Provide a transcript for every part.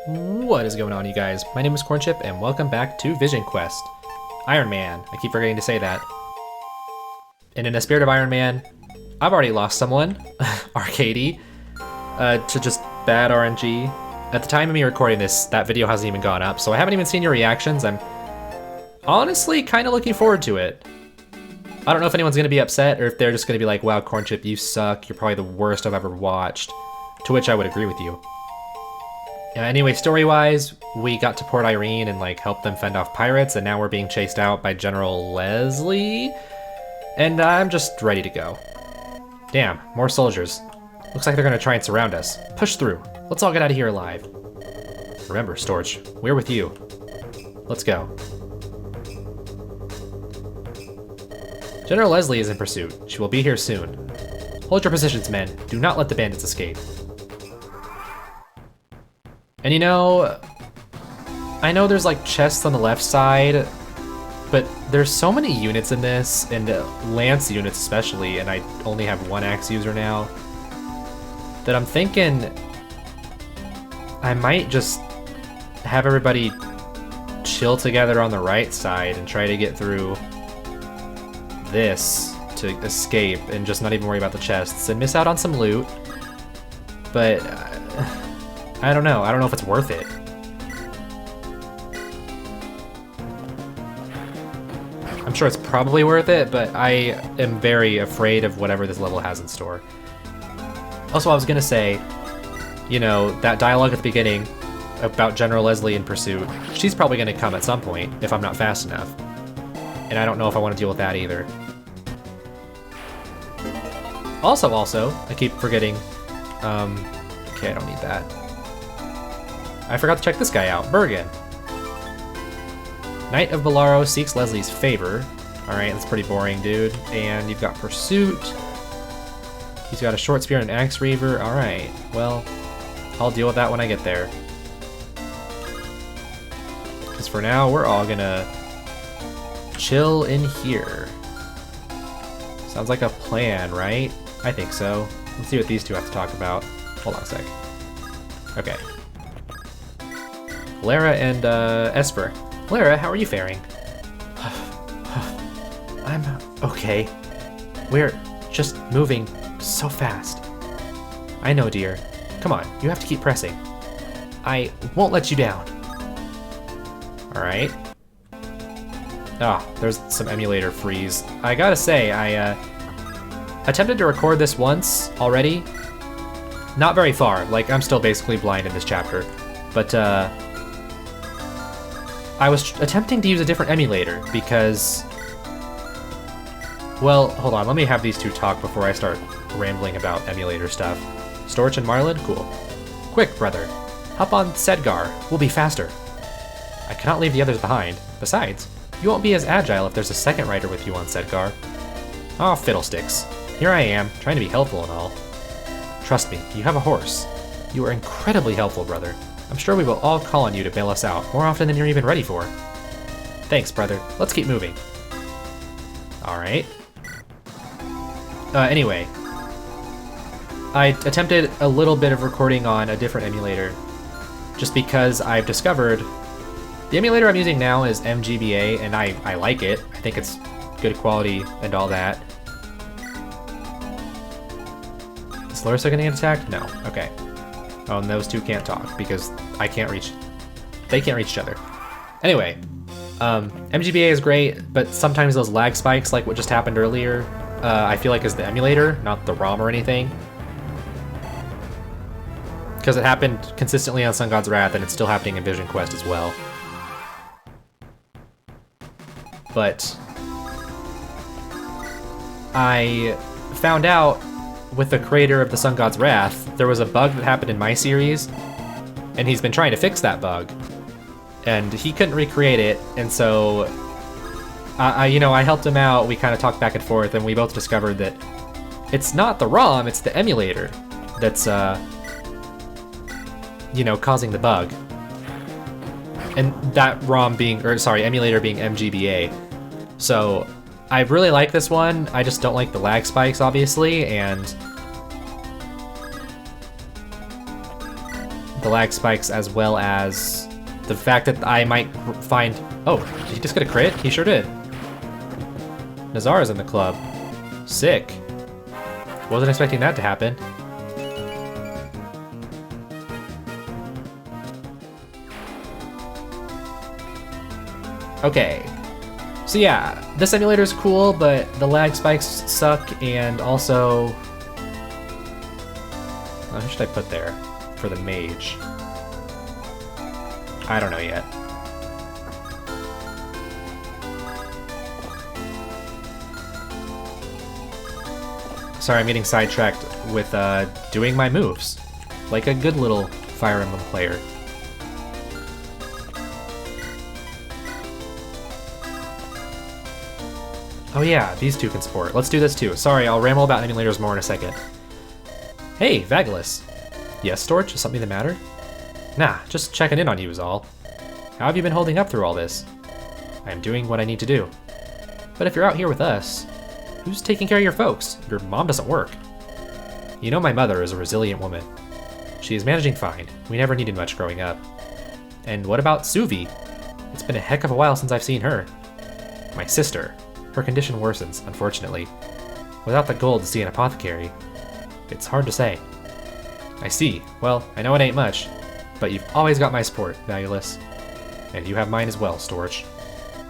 What is going on, you guys? My name is Cornchip, and welcome back to Vision Quest. Iron Man. I keep forgetting to say that. And in the spirit of Iron Man, I've already lost someone, Arcady, to just bad RNG. At the time of me recording this, that video hasn't even gone up, so I haven't even seen your reactions. I'm honestly kind of looking forward to it. I don't know if anyone's going to be upset, or if they're just going to be like, wow, Cornchip, you suck. You're probably the worst I've ever watched. To which I would agree with you. Anyway, story-wise, we got to Port Irene and helped them fend off pirates, and now we're being chased out by General Leslie, and I'm just ready to go. Damn, more soldiers. Looks like they're gonna try and surround us. Push through. Let's all get out of here alive. Remember, Storch, we're with you. Let's go. General Leslie is in pursuit. She will be here soon. Hold your positions, men. Do not let the bandits escape. And you know, I know there's chests on the left side, but there's so many units in this, and lance units especially, and I only have one axe user now, that I'm thinking I might just have everybody chill together on the right side and try to get through this to escape and just not even worry about the chests and miss out on some loot. But I don't know. I don't know if it's worth it. I'm sure it's probably worth it, but I am very afraid of whatever this level has in store. Also, I was gonna say, you know, that dialogue at the beginning about General Leslie in pursuit, she's probably gonna come at some point if I'm not fast enough. And I don't know if I want to deal with that either. Also, I keep forgetting, okay, I don't need that. I forgot to check this guy out, Bergen. Knight of Bolaro seeks Leslie's favor. Alright, that's pretty boring, dude. And you've got Pursuit. He's got a short spear and an axe reaver. Alright, well, I'll deal with that when I get there. Because for now, we're all gonna chill in here. Sounds like a plan, right? I think so. Let's see what these two have to talk about. Hold on a sec. Okay. Lara and Esper. Lara, how are you faring? I'm okay. We're just moving so fast. I know, dear. Come on, you have to keep pressing. I won't let you down. Alright. Ah, there's some emulator freeze. I gotta say, I attempted to record this once already. Not very far, I'm still basically blind in this chapter. But I was attempting to use a different emulator because, well, hold on, let me have these two talk before I start rambling about emulator stuff. Storch and Marlin? Cool. Quick, brother. Hop on Sedgar. We'll be faster. I cannot leave the others behind. Besides, you won't be as agile if there's a second rider with you on Sedgar. Aw, fiddlesticks. Here I am, trying to be helpful and all. Trust me, you have a horse. You are incredibly helpful, brother. I'm sure we will all call on you to bail us out, more often than you're even ready for. Thanks, brother. Let's keep moving. Alright. Anyway. I attempted a little bit of recording on a different emulator, just because I've discovered the emulator I'm using now is MGBA, and I like it. I think it's good quality and all that. Is Larissa gonna get attacked? No. Okay. Oh, and those two can't talk because they can't reach each other. Anyway, MGBA is great, but sometimes those lag spikes, like what just happened earlier, I feel like is the emulator, not the ROM or anything. Because it happened consistently on Sun God's Wrath, and it's still happening in Vision Quest as well. But I found out with the creator of the Sun God's Wrath, there was a bug that happened in my series, and he's been trying to fix that bug. And he couldn't recreate it, and so I helped him out. We kind of talked back and forth, and we both discovered that it's not the ROM, it's the emulator that's, causing the bug. And that emulator being MGBA. So I really like this one. I just don't like the lag spikes, obviously, and the lag spikes as well as the fact that I might find... Oh, did he just get a crit? He sure did. Nazara's in the club. Sick. Wasn't expecting that to happen. Okay. So yeah, this emulator is cool, but the lag spikes suck, and also... Who should I put there for the mage? I don't know yet. Sorry, I'm getting sidetracked with doing my moves, like a good little Fire Emblem player. Oh yeah, these two can sport. Let's do this too. Sorry, I'll ramble about emulators more in a second. Hey, Vagalus. Yes, Storch? Is something the matter? Nah, just checking in on you is all. How have you been holding up through all this? I am doing what I need to do. But if you're out here with us, who's taking care of your folks? Your mom doesn't work. You know my mother is a resilient woman. She is managing fine. We never needed much growing up. And what about Suvi? It's been a heck of a while since I've seen her. My sister. Her condition worsens, unfortunately. Without the gold to see an apothecary, it's hard to say. I see. Well, I know it ain't much, but you've always got my support, Vagalus. And you have mine as well, Storch.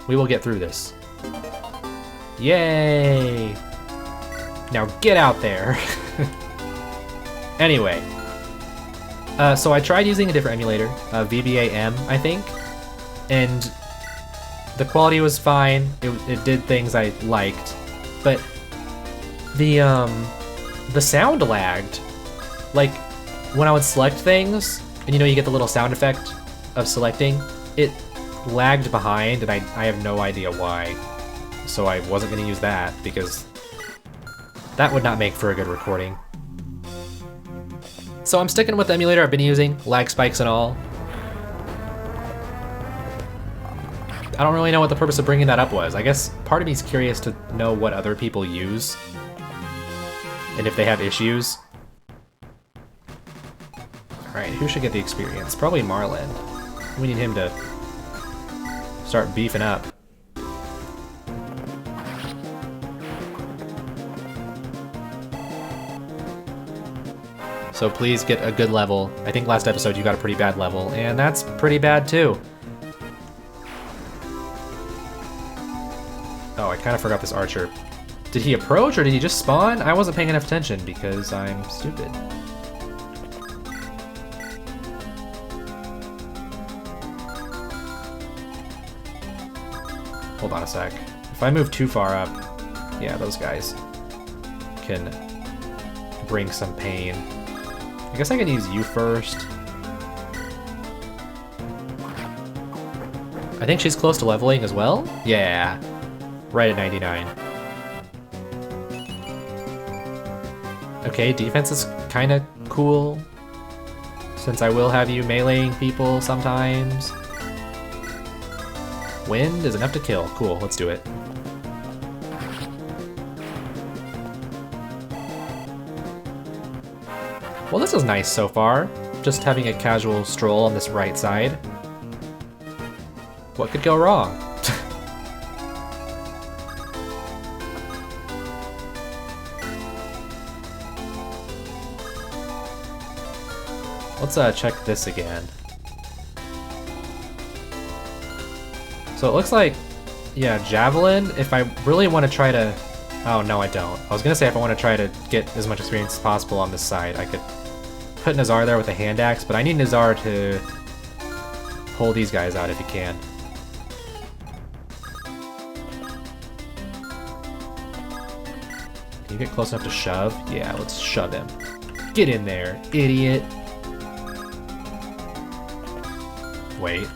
We will get through this. Yay! Now get out there! Anyway. So I tried using a different emulator, VBA-M, I think, and the quality was fine. It did things I liked, but the sound lagged. Like, when I would select things, and you know you get the little sound effect of selecting, it lagged behind, and I have no idea why. So I wasn't going to use that, because that would not make for a good recording. So I'm sticking with the emulator I've been using, lag spikes and all. I don't really know what the purpose of bringing that up was. I guess part of me is curious to know what other people use, and if they have issues. Alright, who should get the experience? Probably Marlin. We need him to start beefing up. So please get a good level. I think last episode you got a pretty bad level, and that's pretty bad too. Oh, I kind of forgot this archer. Did he approach or did he just spawn? I wasn't paying enough attention because I'm stupid. Hold on a sec. If I move too far up, yeah, those guys can bring some pain. I guess I can use you first. I think she's close to leveling as well? Yeah, right at 99. Okay, defense is kind of cool, since I will have you meleeing people sometimes. Wind is enough to kill. Cool, let's do it. Well, this is nice so far. Just having a casual stroll on this right side. What could go wrong? Let's check this again. So it looks like, yeah, Javelin, if I really want to try to... Oh, no, I don't. I was going to say if I want to try to get as much experience as possible on this side, I could put Nazar there with a hand axe, but I need Nazar to pull these guys out if he can. Can you get close enough to shove? Yeah, let's shove him. Get in there, idiot. Wait.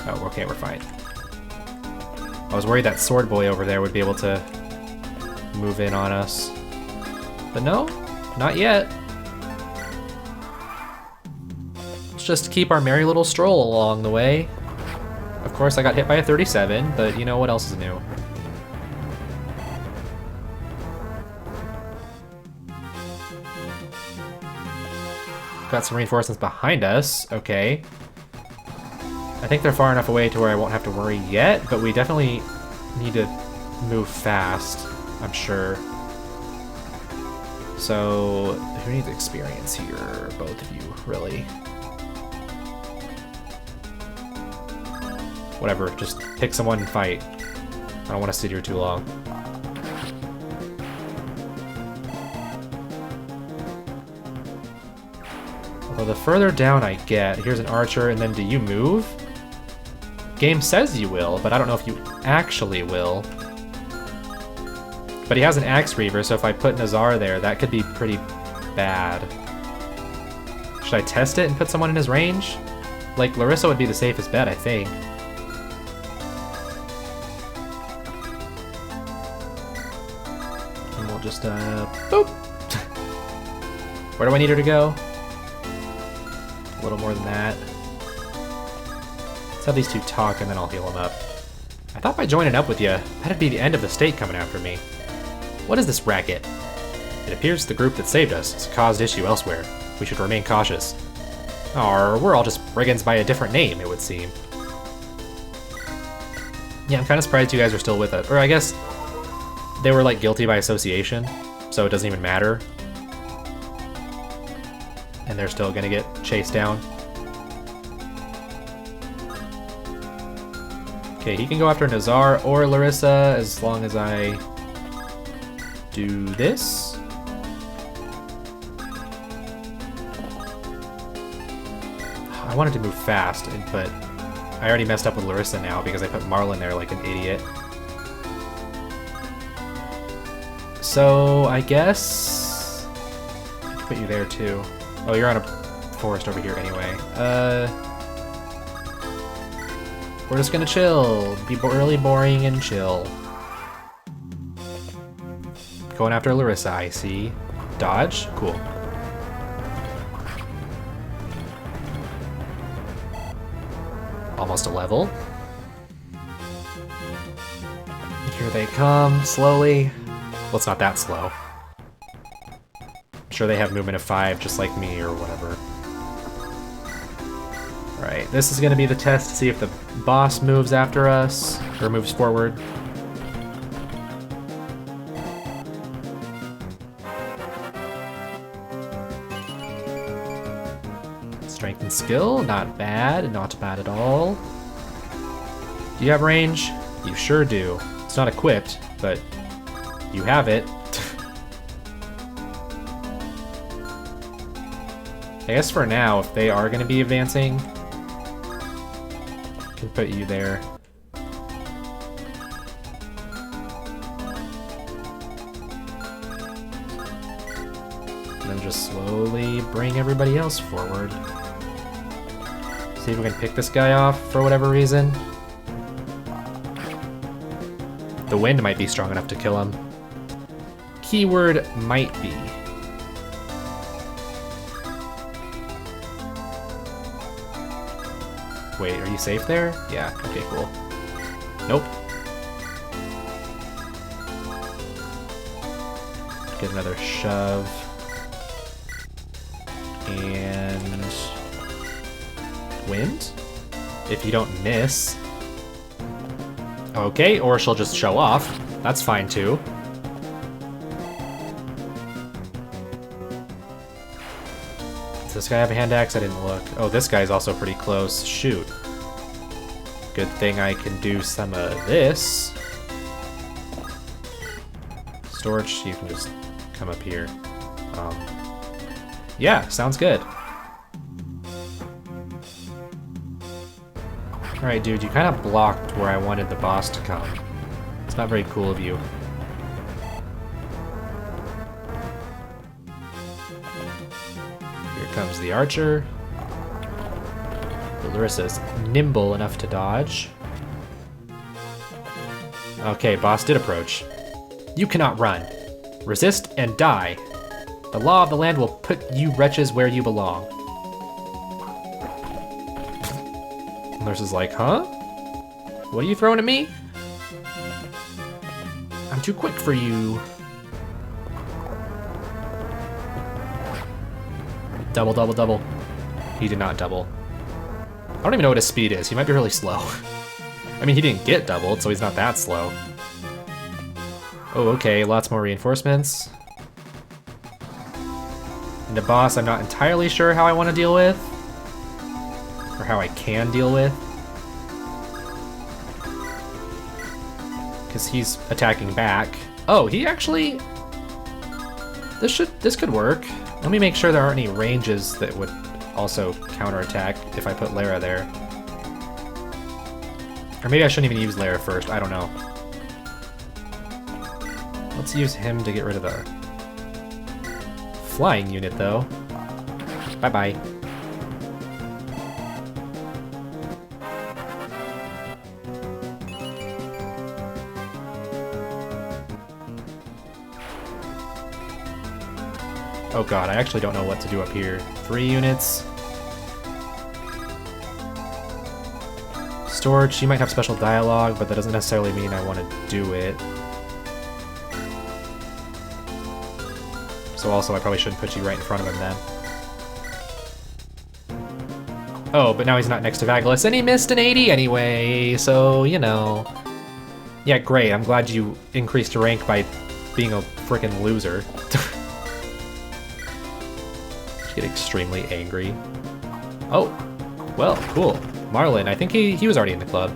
Oh, okay, we're fine. I was worried that sword boy over there would be able to move in on us. But no, not yet. Let's just keep our merry little stroll along the way. Of course, I got hit by a 37, but you know what else is new? got some reinforcements behind us. Okay. I think they're far enough away to where I won't have to worry yet, but we definitely need to move fast, I'm sure. So, who needs experience here? Both of you, really. Whatever, just pick someone and fight. I don't want to sit here too long. Although the further down I get, here's an archer, and then do you move? Game says you will, but I don't know if you actually will. But he has an Axe Reaver, so if I put Nazar there, that could be pretty bad. Should I test it and put someone in his range? Like, Larissa would be the safest bet, I think. And we'll just, boop! Where do I need her to go? A little more than that. Let's have these two talk and then I'll heal them up. I thought by joining up with you, that'd be the end of the state coming after me. What is this racket? It appears the group that saved us has caused issue elsewhere. We should remain cautious. Or we're all just brigands by a different name, it would seem. Yeah, I'm kind of surprised you guys are still with us. Or I guess they were like guilty by association, so it doesn't even matter. And they're still gonna get chased down. Okay, he can go after Nazar or Larissa as long as I do this. I wanted to move fast, but I already messed up with Larissa now because I put Marlin there like an idiot. So I guess I can put you there too. Oh, you're on a forest over here anyway. We're just gonna chill. Be really boring and chill. Going after Larissa, I see. Dodge? Cool. Almost a level. Here they come, slowly. Well, it's not that slow. I'm sure they have movement of 5, just like me, or whatever. Alright, this is gonna be the test to see if the boss moves after us, or moves forward. Strength and skill, not bad, not bad at all. Do you have range? You sure do. It's not equipped, but you have it. I guess for now, if they are going to be advancing, I can put you there. And then just slowly bring everybody else forward. See if we can pick this guy off for whatever reason. The wind might be strong enough to kill him. Keyword might be. Wait, are you safe there? Yeah, okay, cool. Nope. Get another shove. And wind? If you don't miss. Okay, or she'll just show off. That's fine too. Does this guy have a hand axe? I didn't look. Oh, this guy's also pretty close. Shoot. Good thing I can do some of this. Storage, you can just come up here. Yeah, sounds good. Alright, dude, you kind of blocked where I wanted the boss to come. It's not very cool of you. Here comes the archer. But Larissa's nimble enough to dodge. Okay, boss did approach. You cannot run. Resist and die. The law of the land will put you wretches where you belong. Larissa's like, huh? What are you throwing at me? I'm too quick for you. Double, double, double. He did not double. I don't even know what his speed is. He might be really slow. I mean, he didn't get doubled, so he's not that slow. Oh, okay, lots more reinforcements. And a boss I'm not entirely sure how I want to deal with. Or how I can deal with. Because he's attacking back. Oh, he actually... This could work. Let me make sure there aren't any ranges that would also counterattack if I put Lara there. Or maybe I shouldn't even use Lara first, I don't know. Let's use him to get rid of the flying unit, though. Bye-bye. Oh god, I actually don't know what to do up here. 3 units. Storage, she might have special dialogue, but that doesn't necessarily mean I want to do it. So also, I probably shouldn't put you right in front of him then. Oh, but now he's not next to Vagelis, and he missed an 80 anyway, so, you know. Yeah, great, I'm glad you increased your rank by being a frickin' loser. Get extremely angry. Oh, well, cool. Marlin, I think he was already in the club.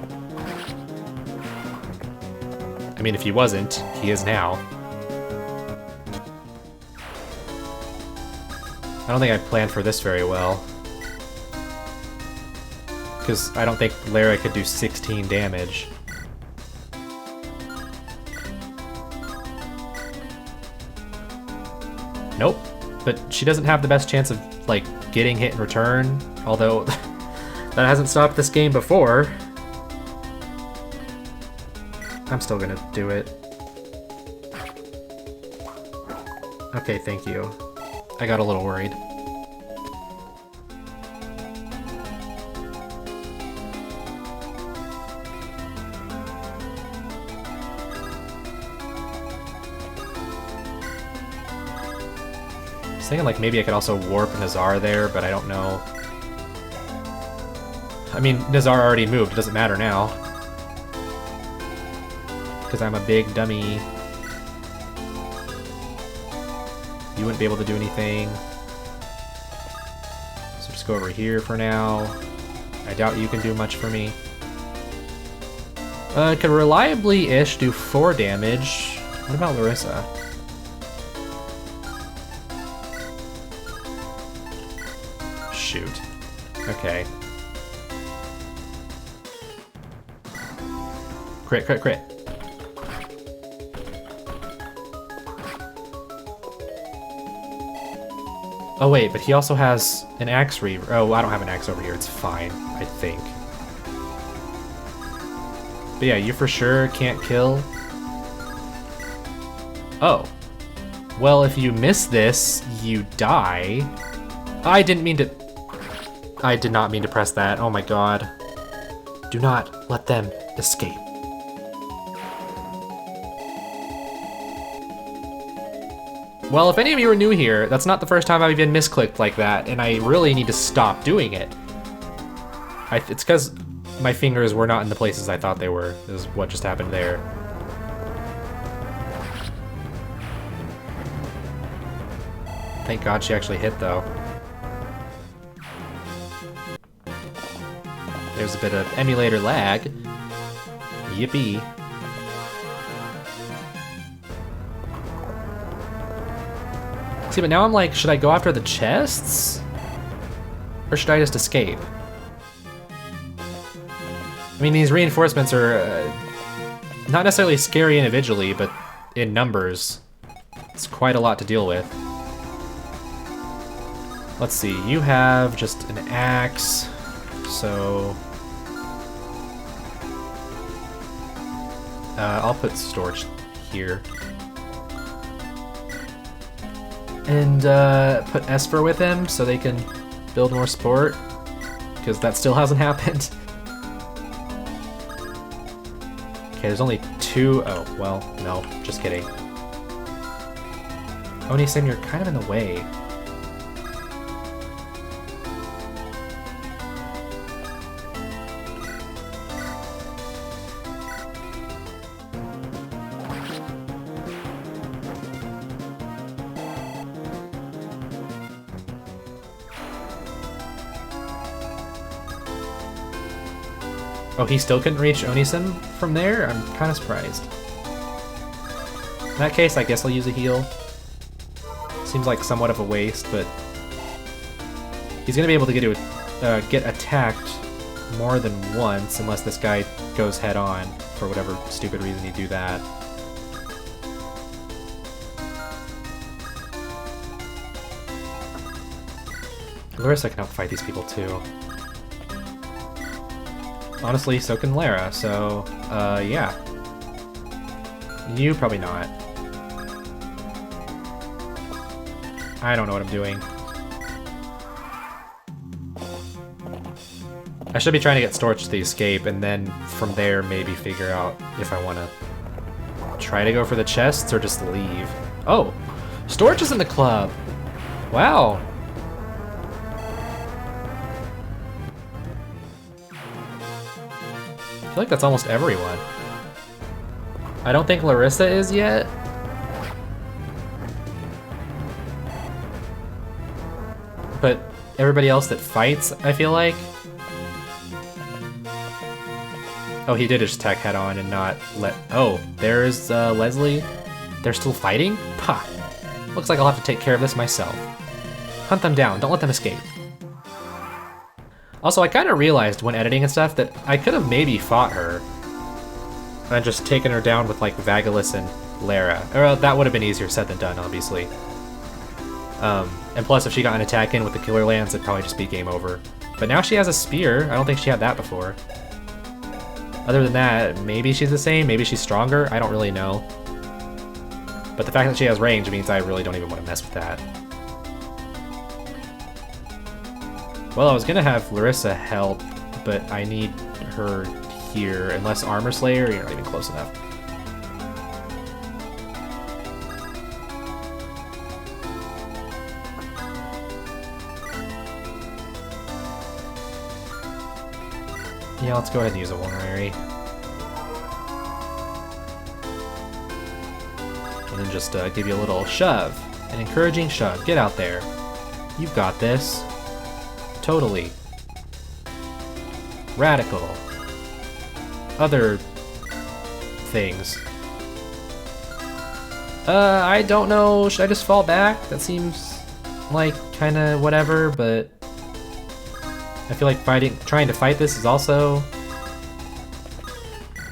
I mean, if he wasn't, he is now. I don't think I planned for this very well. Because I don't think Lara could do 16 damage. Nope. But she doesn't have the best chance of, like, getting hit in return, although that hasn't stopped this game before. I'm still gonna do it. Okay, thank you. I got a little worried. I was thinking like maybe I could also warp Nazar there, but I don't know. I mean, Nazar already moved, it doesn't matter now. Because I'm a big dummy. You wouldn't be able to do anything. So just go over here for now. I doubt you can do much for me. Could reliably-ish do 4 damage. What about Larissa? Shoot. Okay. Crit, crit, crit. Oh wait, but he also has an axe reaver. Oh, I don't have an axe over here. It's fine, I think. But yeah, you for sure can't kill. Oh. Well, if you miss this, you die. I didn't mean to... I did not mean to press that. Oh my god. Do not let them escape. Well, if any of you are new here, that's not the first time I've even misclicked like that, and I really need to stop doing it. It's because my fingers were not in the places I thought they were. This is what just happened there. Thank God she actually hit, though. There's a bit of emulator lag. Yippee. See, but now I'm like, should I go after the chests? Or should I just escape? I mean, these reinforcements are not necessarily scary individually, but in numbers, it's quite a lot to deal with. Let's see, you have just an axe, so... I'll put storage here. And put Esper with him so they can build more support, because that still hasn't happened. Okay, there's only 2. Oh, well, no, just kidding. Oni-san, you're kind of in the way. Oh, he still couldn't reach Onisim from there? I'm kind of surprised. In that case, I guess I'll use a heal. Seems like somewhat of a waste, but he's gonna be able to get attacked more than once unless this guy goes head on for whatever stupid reason he'd do that. Larissa can help fight these people too. Honestly, so can Lara, so yeah. You probably not. I don't know what I'm doing. I should be trying to get Storch to the escape, and then from there maybe figure out if I want to try to go for the chests or just leave. Oh! Storch is in the club! Wow! I feel like that's almost everyone. I don't think Larissa is yet. But everybody else that fights, I feel like. Oh, he did just attack head on and not let... Oh, there's Leslie. They're still fighting? Pah! Looks like I'll have to take care of this myself. Hunt them down, don't let them escape. Also, I kind of realized when editing and stuff that I could have maybe fought her and just taken her down with like Vagelis and Lara. Or that would have been easier said than done, obviously. And plus, if she got an attack in with the Killer Lands, it'd probably just be game over. But now she has a spear. I don't think she had that before. Other than that, maybe she's the same, maybe she's stronger, I don't really know. But the fact that she has range means I really don't even want to mess with that. Well, I was gonna have Larissa help, but I need her here. Unless Armor Slayer, you're not even close enough. Yeah, let's go ahead and use a Vulnerary. And then just give you a little shove. An encouraging shove. Get out there. You've got this. Totally. Radical. Other things. I don't know. Should I just fall back? That seems like kinda whatever, but I feel like trying to fight this is also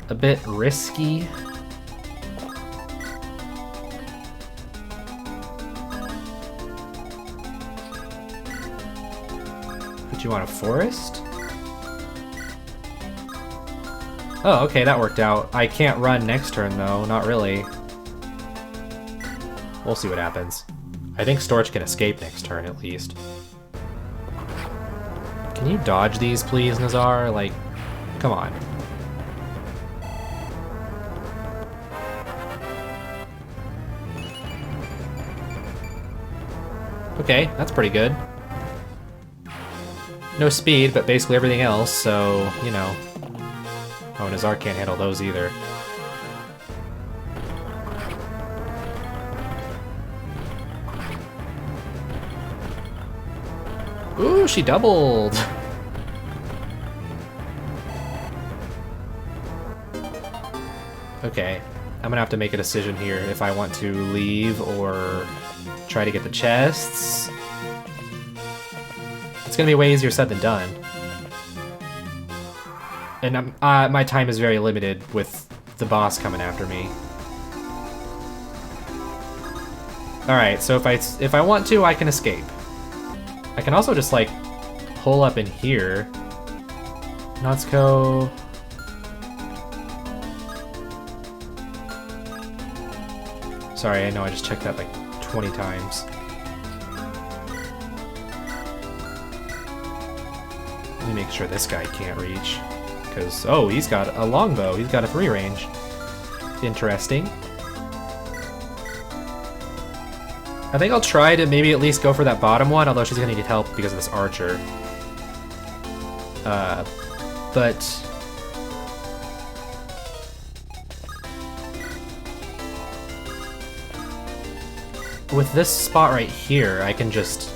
a bit risky. Put you on a forest? Oh, okay, that worked out. I can't run next turn though, not really. We'll see what happens. I think Storch can escape next turn at least. Can you dodge these, please, Nazar? Like, come on. Okay, that's pretty good. No speed, but basically everything else, so, you know. Oh, Nazar can't handle those either. Ooh, she doubled! Okay, I'm gonna have to make a decision here if I want to leave or try to get the chests. It's gonna be way easier said than done. And my time is very limited with the boss coming after me. Alright, so if I want to, I can escape. I can also just, like, pull up in here. Natsuko... Sorry, I know I just checked that like 20 times. Let me make sure this guy can't reach. Because, oh, he's got a longbow. He's got a 3 range. Interesting. I think I'll try to maybe at least go for that bottom one, although she's gonna need help because of this archer. But... with this spot right here, I can just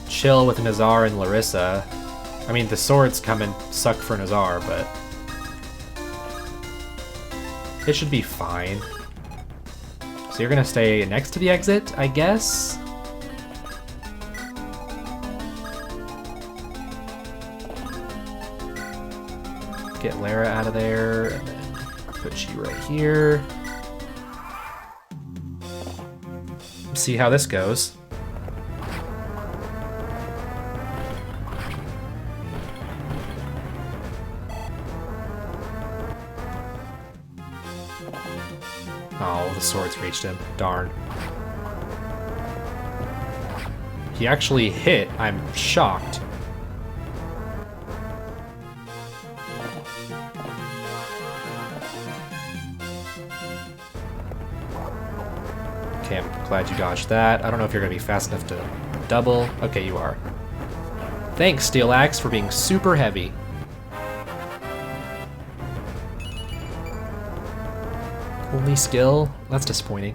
chill with Nazar and Larissa I mean, the swords come and suck for Nazar, but it should be fine. So you're gonna stay next to the exit, I guess? Get Lara out of there, and then put you right here. See how this goes. Oh, the swords reached him. Darn. He actually hit. I'm shocked. Okay, I'm glad you dodged that. I don't know if you're gonna be fast enough to double. Okay, you are. Thanks, Steel Axe, for being super heavy. Only skill? That's disappointing.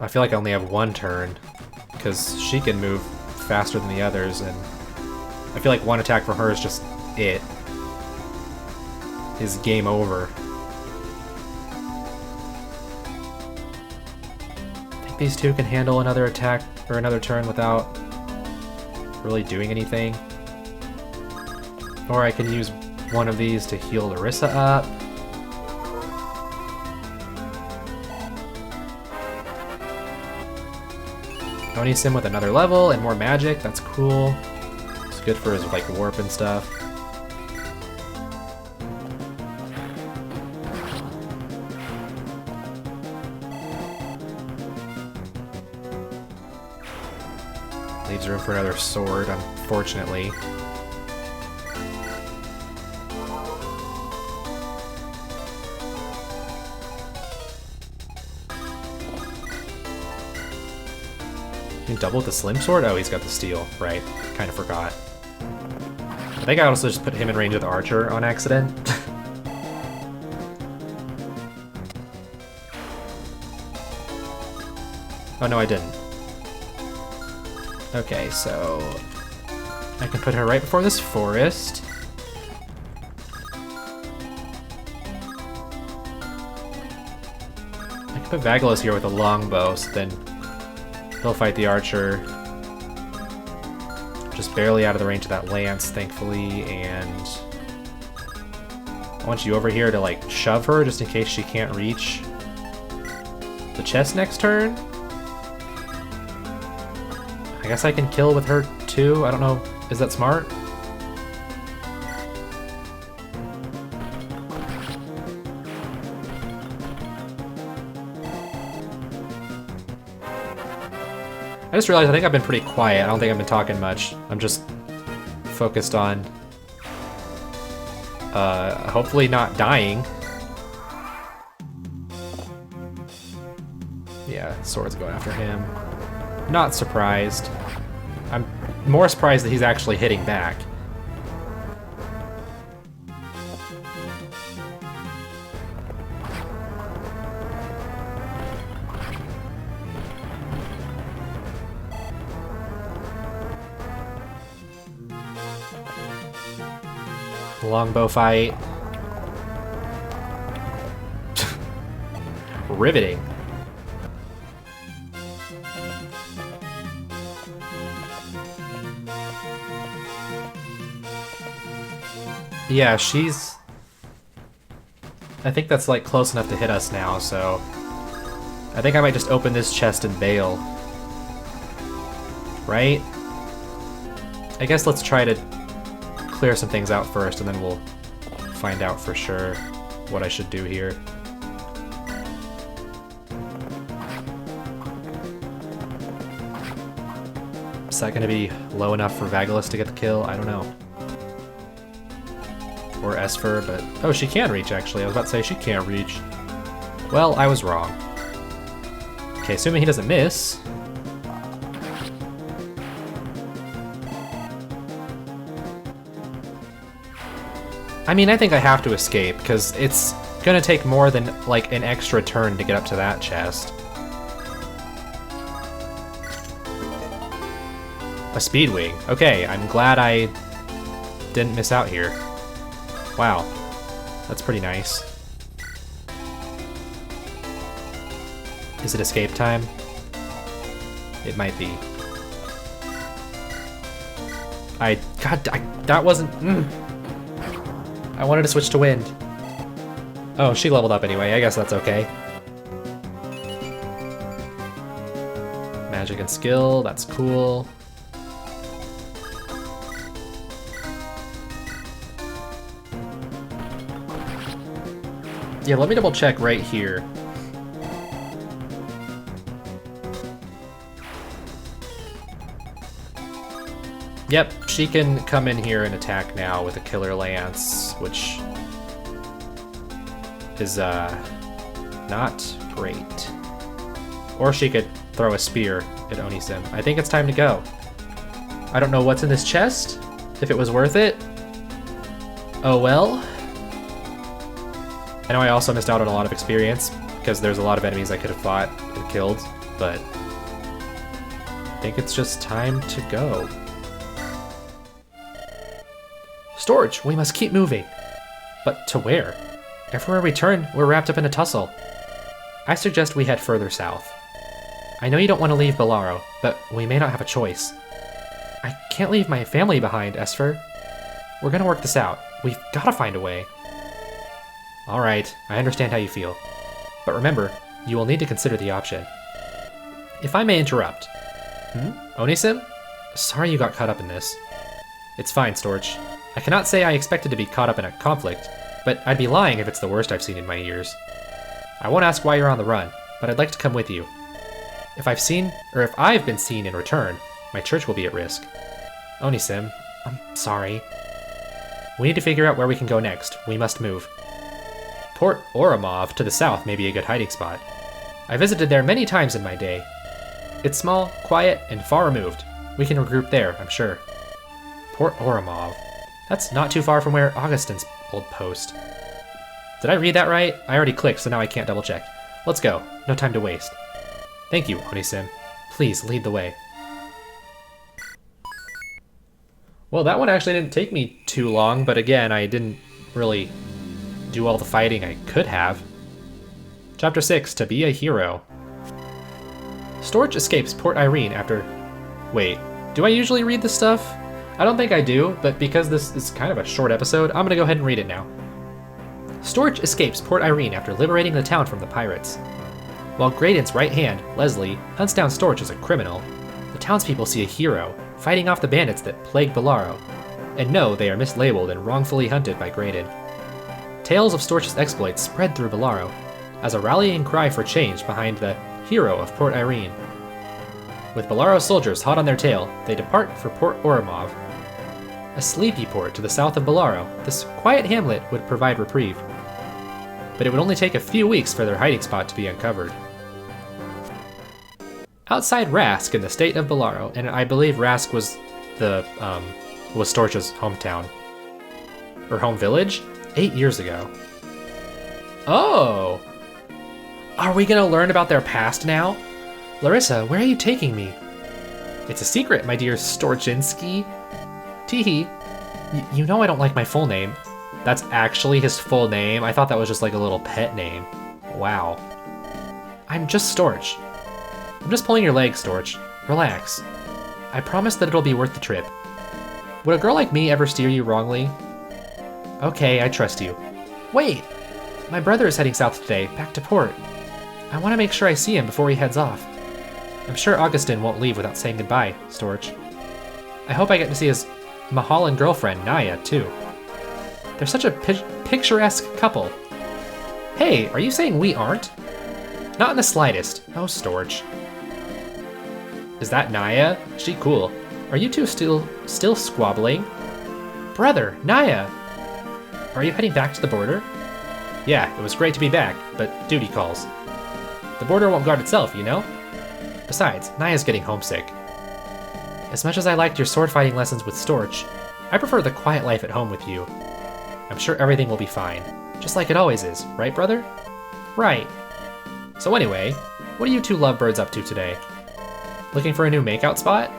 I feel like I only have one turn, because she can move faster than the others, and I feel like one attack from her is just it. Is game over. I think these two can handle another attack or another turn without really doing anything. Or I can use one of these to heal Larissa up. Oni Sim with another level and more magic, that's cool. It's good for his like warp and stuff. Leaves room for another sword, unfortunately. You can double with the slim sword? Oh, he's got the steel, right. Kind of forgot. I think I also just put him in range of the archer on accident. Oh no, I didn't. Okay, so I can put her right before this forest. I can put Vagelos here with a longbow, so then he'll fight the archer. Just barely out of the range of that lance, thankfully, and I want you over here to like shove her just in case she can't reach the chest next turn. I guess I can kill with her too. I don't know. Is that smart? I just realized I think I've been pretty quiet. I don't think I've been talking much. I'm just focused on hopefully not dying. Yeah, sword's going after him. Not surprised. I'm more surprised that he's actually hitting back. Longbow fight. Riveting. Yeah, she's... I think that's like close enough to hit us now, so I think I might just open this chest and bail. Right? I guess let's try to clear some things out first, and then we'll find out for sure what I should do here. Is that gonna be low enough for Vagelos to get the kill? I don't know. Or Esper, but... Oh, she can reach, actually. I was about to say she can't reach. Well, I was wrong. Okay, assuming he doesn't miss. I mean, I think I have to escape, because it's gonna take more than, like, an extra turn to get up to that chest. A Speedwing. Okay, I'm glad I didn't miss out here. Wow. That's pretty nice. Is it escape time? It might be. That wasn't... I wanted to switch to wind. Oh, she leveled up anyway. I guess that's okay. Magic and skill, that's cool. Yeah, let me double check right here. Yep, she can come in here and attack now with a Killer Lance, which is not great. Or she could throw a spear at Onisim. I think it's time to go. I don't know what's in this chest, if it was worth it. Oh well. I know I also missed out on a lot of experience, because there's a lot of enemies I could have fought and killed, but I think it's just time to go. Storage, we must keep moving. But to where? Everywhere we turn, we're wrapped up in a tussle. I suggest we head further south. I know you don't want to leave Bolaro, but we may not have a choice. I can't leave my family behind, Esfer. We're gonna work this out. We've gotta find a way. Alright, I understand how you feel. But remember, you will need to consider the option. If I may interrupt. Onisim? Sorry you got caught up in this. It's fine, Storch. I cannot say I expected to be caught up in a conflict, but I'd be lying if it's the worst I've seen in my years. I won't ask why you're on the run, but I'd like to come with you. If I've been seen in return, my church will be at risk. Onisim, I'm sorry. We need to figure out where we can go next. We must move. Port Oramov to the south may be a good hiding spot. I visited there many times in my day. It's small, quiet, and far removed. We can regroup there, I'm sure. Port Oramov. That's not too far from where Augustin's old post. Did I read that right? I already clicked, so now I can't double check. Let's go. No time to waste. Thank you, Onisim. Please lead the way. Well, that one actually didn't take me too long, but again, I didn't really do all the fighting I could have. Chapter 6, To Be a Hero. Storch escapes Port Irene after... Wait, do I usually read this stuff? I don't think I do, but because this is kind of a short episode, I'm gonna go ahead and read it now. Storch escapes Port Irene after liberating the town from the pirates. While Graydon's right hand, Leslie, hunts down Storch as a criminal, the townspeople see a hero, fighting off the bandits that plague Bolaro, and know they are mislabeled and wrongfully hunted by Graydon. Tales of Storch's exploits spread through Bolaro, as a rallying cry for change behind the hero of Port Irene. With Bolaro soldiers hot on their tail, they depart for Port Oramov. A sleepy port to the south of Bolaro, this quiet hamlet would provide reprieve. But it would only take a few weeks for their hiding spot to be uncovered. Outside Rask in the state of Bolaro, and I believe Rask was Storch's hometown. Or home village? 8 years ago. Oh! Are we gonna learn about their past now? Larissa, where are you taking me? It's a secret, my dear Storchinski. Teehee, you know I don't like my full name. That's actually his full name? I thought that was just like a little pet name. Wow. I'm just Storch. I'm just pulling your leg, Storch. Relax. I promise that it'll be worth the trip. Would a girl like me ever steer you wrongly? Okay, I trust you. Wait! My brother is heading south today, back to port. I want to make sure I see him before he heads off. I'm sure Augustin won't leave without saying goodbye, Storch. I hope I get to see his Mahalan girlfriend, Naya, too. They're such a picturesque couple. Hey, are you saying we aren't? Not in the slightest. Oh, Storch. Is that Naya? She cool. Are you two still squabbling? Brother, Naya! Are you heading back to the border? Yeah, it was great to be back, but duty calls. The border won't guard itself, you know? Besides, Naya's getting homesick. As much as I liked your sword fighting lessons with Storch, I prefer the quiet life at home with you. I'm sure everything will be fine. Just like it always is, right, brother? Right. So anyway, what are you two lovebirds up to today? Looking for a new makeout spot?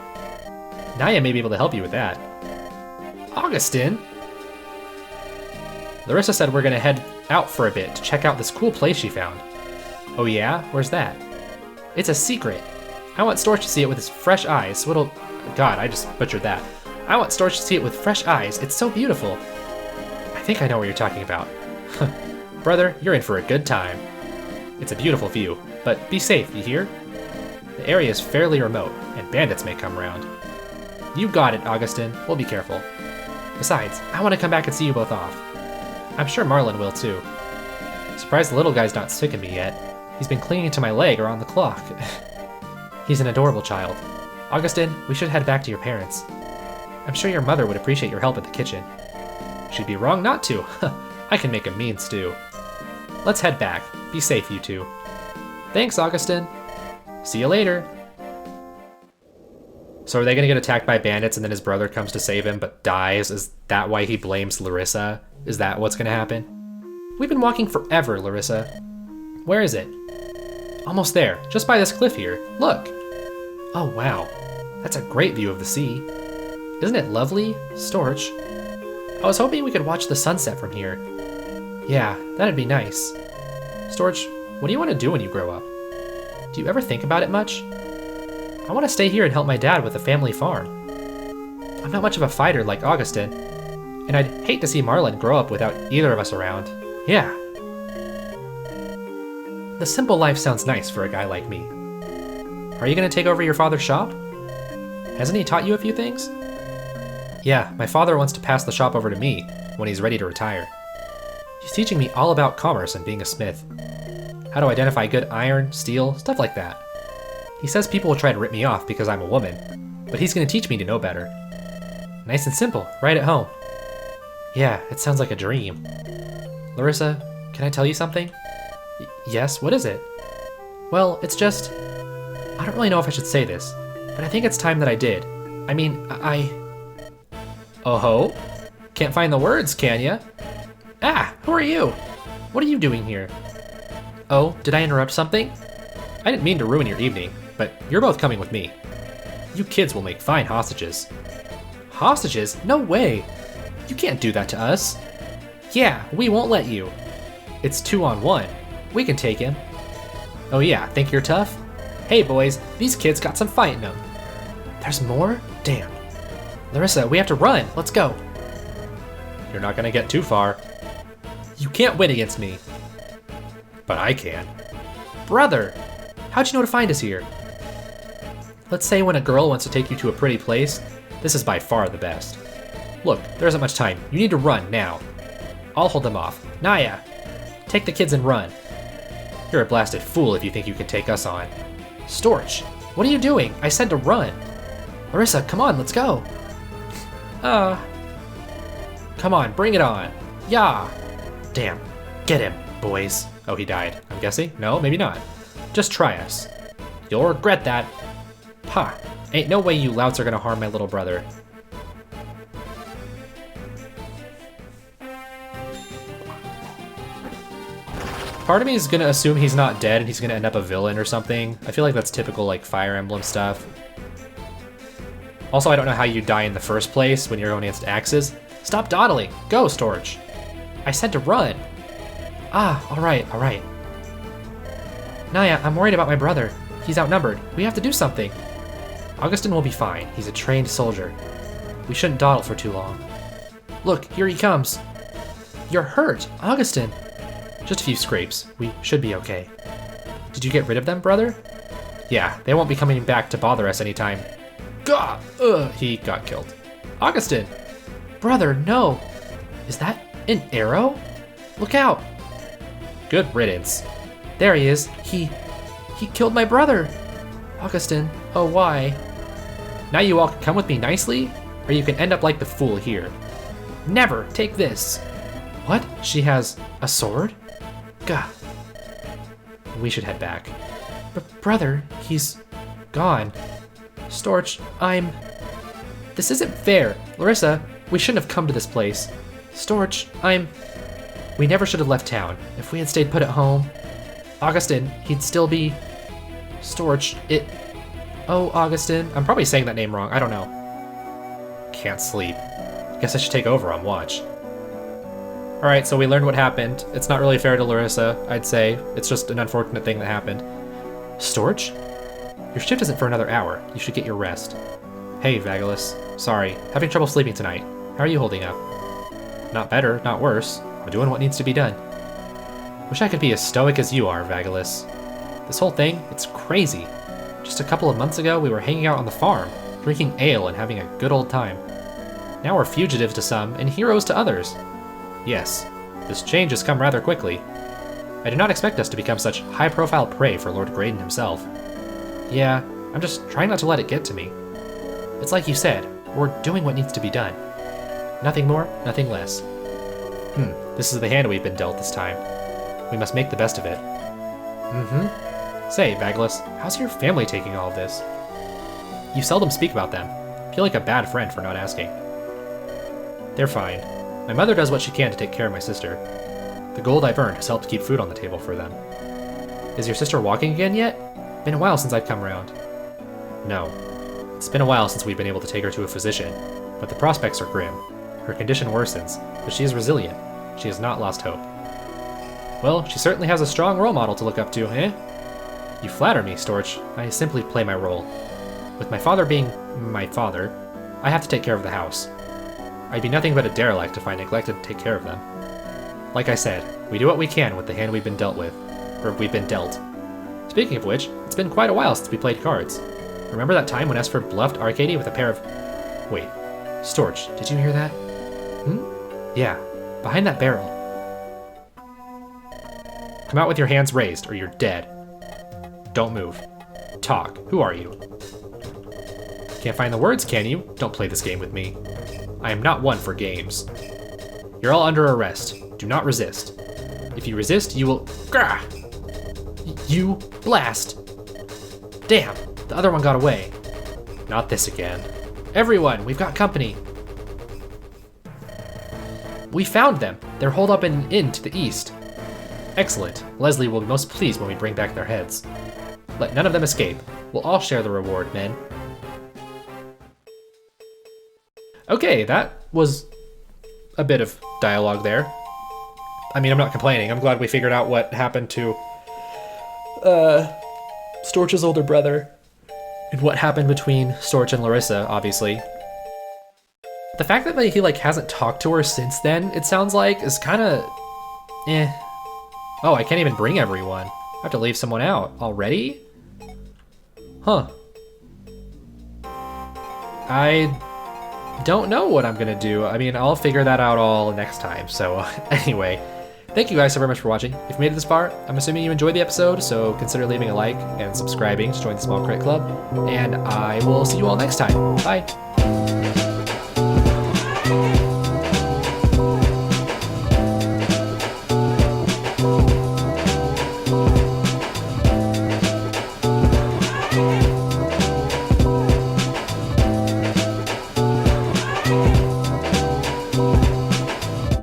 Naya may be able to help you with that. Augustin? Larissa said we're gonna head out for a bit to check out this cool place she found. Oh yeah? Where's that? It's a secret. I want Storch to see it with his fresh eyes, so it'll... God, I just butchered that. I want Storch to see it with fresh eyes. It's so beautiful. I think I know what you're talking about. Brother, you're in for a good time. It's a beautiful view, but be safe, you hear? The area is fairly remote, and bandits may come around. You got it, Augustin. We'll be careful. Besides, I want to come back and see you both off. I'm sure Marlin will too. Surprised the little guy's not sick of me yet. He's been clinging to my leg around the clock. He's an adorable child. Augustin, we should head back to your parents. I'm sure your mother would appreciate your help at the kitchen. She'd be wrong not to. I can make a mean stew. Let's head back. Be safe, you two. Thanks, Augustin. See you later. So are they gonna get attacked by bandits and then his brother comes to save him but dies? Is that why he blames Larissa? Is that what's gonna happen? We've been walking forever, Larissa. Where is it? Almost there, just by this cliff here. Look. Oh, wow. That's a great view of the sea. Isn't it lovely, Storch? I was hoping we could watch the sunset from here. Yeah, that'd be nice. Storch, what do you want to do when you grow up? Do you ever think about it much? I want to stay here and help my dad with the family farm. I'm not much of a fighter like Augustin, and I'd hate to see Marlin grow up without either of us around. Yeah. The simple life sounds nice for a guy like me. Are you going to take over your father's shop? Hasn't he taught you a few things? Yeah, my father wants to pass the shop over to me when he's ready to retire. He's teaching me all about commerce and being a smith. How to identify good iron, steel, stuff like that. He says people will try to rip me off because I'm a woman, but he's going to teach me to know better. Nice and simple, right at home. Yeah, it sounds like a dream. Larissa, can I tell you something? Yes, what is it? Well, it's just... I don't really know if I should say this, but I think it's time that I did. I mean, Oh-ho? Can't find the words, can ya? Ah, who are you? What are you doing here? Oh, did I interrupt something? I didn't mean to ruin your evening, but you're both coming with me. You kids will make fine hostages. Hostages? No way! You can't do that to us. Yeah, we won't let you. It's 2-on-1. We can take him. Oh yeah, think you're tough? Hey boys, these kids got some fight in them. There's more? Damn. Larissa, we have to run. Let's go. You're not gonna get too far. You can't win against me. But I can. Brother, how'd you know to find us here? Let's say when a girl wants to take you to a pretty place, this is by far the best. Look, there isn't much time. You need to run now. I'll hold them off. Naya, take the kids and run. You're a blasted fool if you think you can take us on. Storch, what are you doing? I said to run. Larissa, come on, let's go. Come on, bring it on. Yeah. Damn. Get him, boys. Oh, he died, I'm guessing? No, maybe not. Just try us. You'll regret that. Ha. Ain't no way you louts are gonna harm my little brother. Part of me is gonna assume he's not dead and he's gonna end up a villain or something. I feel like that's typical like Fire Emblem stuff. Also, I don't know how you die in the first place when you're going against axes. Stop dawdling! Go, Storch! I said to run! Ah, alright, alright. Naya, I'm worried about my brother. He's outnumbered. We have to do something. Augustin will be fine. He's a trained soldier. We shouldn't dawdle for too long. Look, here he comes. You're hurt, Augustin. Just a few scrapes. We should be okay. Did you get rid of them, brother? Yeah, they won't be coming back to bother us anytime. Gah! He got killed. Augustin! Brother, no! Is that an arrow? Look out! Good riddance. There he is. He killed my brother! Augustin, oh why? Now you all can come with me nicely, or you can end up like the fool here. Never! Take this! What? She has a sword? Gah. We should head back. But brother, he's gone. Storch, This isn't fair. Larissa, we shouldn't have come to this place. Storch, We never should have left town. If we had stayed put at home, Augustin, he'd still be... Storch, it... Oh, Augustin. I'm probably saying that name wrong. I don't know. Can't sleep. Guess I should take over on watch. Alright, so we learned what happened. It's not really fair to Larissa, I'd say. It's just an unfortunate thing that happened. Storch? Your shift isn't for another hour. You should get your rest. Hey, Vagelis. Sorry. Having trouble sleeping tonight. How are you holding up? Not better, not worse. I'm doing what needs to be done. Wish I could be as stoic as you are, Vagelis. This whole thing, it's crazy. Just a couple of months ago, we were hanging out on the farm, drinking ale and having a good old time. Now we're fugitives to some and heroes to others. Yes, this change has come rather quickly. I did not expect us to become such high-profile prey for Lord Graydon himself. Yeah, I'm just trying not to let it get to me. It's like you said, we're doing what needs to be done. Nothing more, nothing less. This is the hand we've been dealt this time. We must make the best of it. Say, Vagelis, how's your family taking all of this? You seldom speak about them. I feel like a bad friend for not asking. They're fine. My mother does what she can to take care of my sister. The gold I've earned has helped keep food on the table for them. Is your sister walking again yet? Been a while since I've come round. No. It's been a while since we've been able to take her to a physician, but the prospects are grim. Her condition worsens, but she is resilient. She has not lost hope. Well, she certainly has a strong role model to look up to, eh? You flatter me, Storch. I simply play my role. With my father being my father, I have to take care of the house. I'd be nothing but a derelict if I neglected to take care of them. Like I said, we do what we can with the hand we've been dealt with. Or we've been dealt. Speaking of which, it's been quite a while since we played cards. Remember that time when Esper bluffed Arcady with a pair of... Wait, Storch, did you hear that? Yeah, behind that barrel. Come out with your hands raised, or you're dead. Don't move. Talk. Who are you? Can't find the words, can you? Don't play this game with me. I am not one for games. You're all under arrest. Do not resist. If you resist, you will... Grah! You blast! Damn, the other one got away. Not this again. Everyone, we've got company. We found them. They're holed up in an inn to the east. Excellent. Leslie will be most pleased when we bring back their heads. Let none of them escape. We'll all share the reward, men. Okay, that was a bit of dialogue there. I mean, I'm not complaining. I'm glad we figured out what happened to Storch's older brother and what happened between Storch and Larissa, obviously. The fact that he hasn't talked to her since then, it sounds like, is kind of eh. Oh, I can't even bring everyone. I have to leave someone out already? Huh. I don't know what I'm gonna do. I mean, I'll figure that out all next time. So anyway, thank you guys so very much for watching. If you made it this far, I'm assuming you enjoyed the episode, so consider leaving a like and subscribing to join the Small Crit Club. And I will see you all next time. Bye.